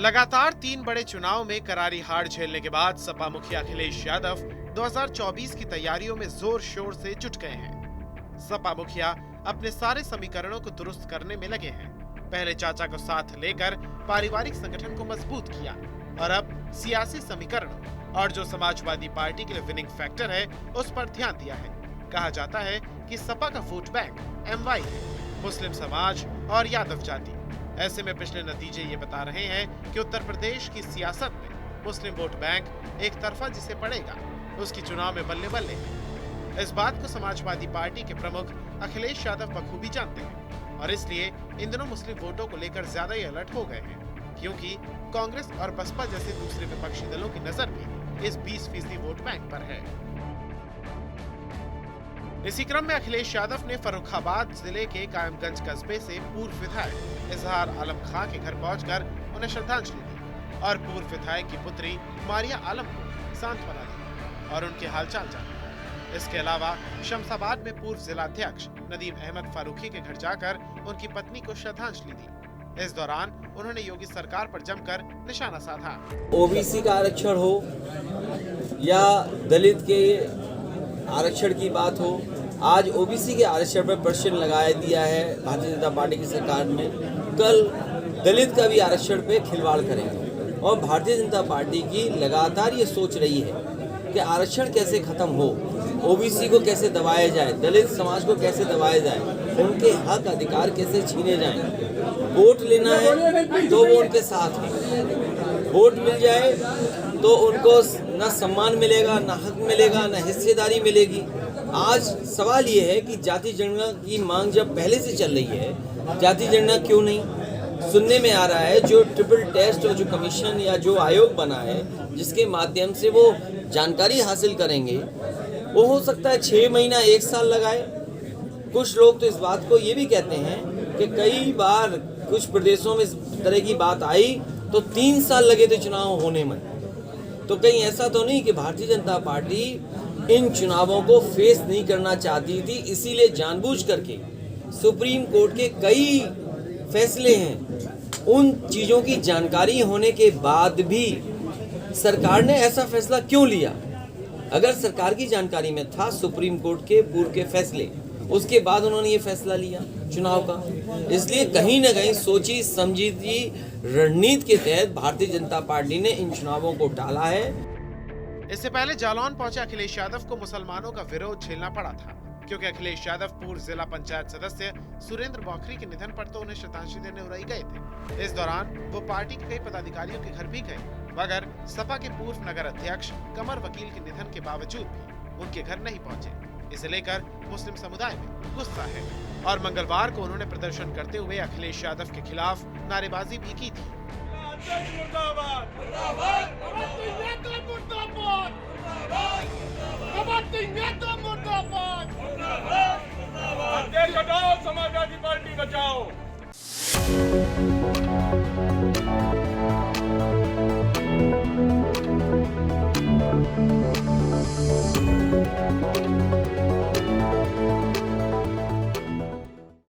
लगातार 3 बड़े चुनाव में करारी हार झेलने के बाद सपा मुखिया अखिलेश यादव 2024 की तैयारियों में जोर शोर से जुट गए हैं। सपा मुखिया अपने सारे समीकरणों को दुरुस्त करने में लगे हैं। पहले चाचा को साथ लेकर पारिवारिक संगठन को मजबूत किया और अब सियासी समीकरणों और जो समाजवादी पार्टी के लिए विनिंग फैक्टर है उस पर ध्यान दिया है। कहा जाता है कि सपा का वोट बैंक MY है, मुस्लिम समाज और यादव जाति। ऐसे में पिछले नतीजे ये बता रहे हैं कि उत्तर प्रदेश की सियासत में मुस्लिम वोट बैंक एक तरफा जिसे पड़ेगा उसकी चुनाव में बल्ले बल्ले है। इस बात को समाजवादी पार्टी के प्रमुख अखिलेश यादव बखूबी जानते हैं और इसलिए इन दिनों मुस्लिम वोटों को लेकर ज्यादा ही अलर्ट हो गए हैं, क्योंकि कांग्रेस और बसपा जैसे दूसरे विपक्षी दलों की नजर भी इस 20% वोट बैंक पर है। इसी क्रम में अखिलेश यादव ने फर्रुखाबाद जिले के कायमगंज कस्बे से पूर्व विधायक इजहार आलम खां के घर पहुंचकर उन्हें श्रद्धांजलि दी और पूर्व विधायक की पुत्री मारिया आलम को सांत्वना दी और उनके हालचाल जाना। इसके अलावा शमशाबाद में पूर्व जिलाध्यक्ष नदीम अहमद फारूकी के घर जाकर उनकी पत्नी को श्रद्धांजलि दी। इस दौरान उन्होंने योगी सरकार पर जमकर निशाना साधा। ओबीसी का आरक्षण हो या दलित के आरक्षण की बात हो, आज ओबीसी के आरक्षण पर प्रश्न लगाया दिया है भारतीय जनता पार्टी की सरकार ने। कल दलित का भी आरक्षण पे खिलवाड़ करेंगे और भारतीय जनता पार्टी की लगातार ये सोच रही है कि आरक्षण कैसे खत्म हो, ओबीसी को कैसे दबाया जाए, दलित समाज को कैसे दबाया जाए, उनके हक अधिकार कैसे छीने जाएं। वोट लेना है तो वो उनके साथ है, वोट मिल जाए तो उनको न सम्मान मिलेगा, न हक मिलेगा, न हिस्सेदारी मिलेगी। आज सवाल ये है कि जाति जनगणना की मांग जब पहले से चल रही है, जाति जनगणना क्यों नहीं? सुनने में आ रहा है जो ट्रिपल टेस्ट और जो कमीशन या जो आयोग बना है जिसके माध्यम से वो जानकारी हासिल करेंगे, वो हो सकता है 6 महीना 1 साल लगाए। कुछ लोग तो इस बात को ये भी कहते हैं कि कई बार कुछ प्रदेशों में इस तरह की बात आई तो 3 साल लगे थे चुनाव होने में। तो कहीं ऐसा तो नहीं कि भारतीय जनता पार्टी इन चुनावों को फेस नहीं करना चाहती थी, इसीलिए जानबूझ करके सुप्रीम कोर्ट के कई फैसले हैं, उन चीज़ों की जानकारी होने के बाद भी सरकार ने ऐसा फैसला क्यों लिया? अगर सरकार की जानकारी में था सुप्रीम कोर्ट के पूर्व के फैसले, उसके बाद उन्होंने ये फैसला लिया चुनाव का। इसलिए कहीं ना कहीं सोची समझी रणनीति के तहत भारतीय जनता पार्टी ने इन चुनावों को टाला है। इससे पहले जालौन पहुंचे अखिलेश यादव को मुसलमानों का विरोध झेलना पड़ा था, क्योंकि अखिलेश यादव पूर्व जिला पंचायत सदस्य सुरेंद्र बौखरी के निधन पर तो उन्हें श्रद्धांजलि देने उरई गए थे। इस दौरान वो पार्टी के कई पदाधिकारियों के घर भी गए, मगर सपा के पूर्व नगर अध्यक्ष कमर वकील के निधन के बावजूद भी उनके घर नहीं पहुंचे। इसे लेकर मुस्लिम समुदाय में गुस्सा है और मंगलवार को उन्होंने प्रदर्शन करते हुए अखिलेश यादव के खिलाफ नारेबाजी भी की थी।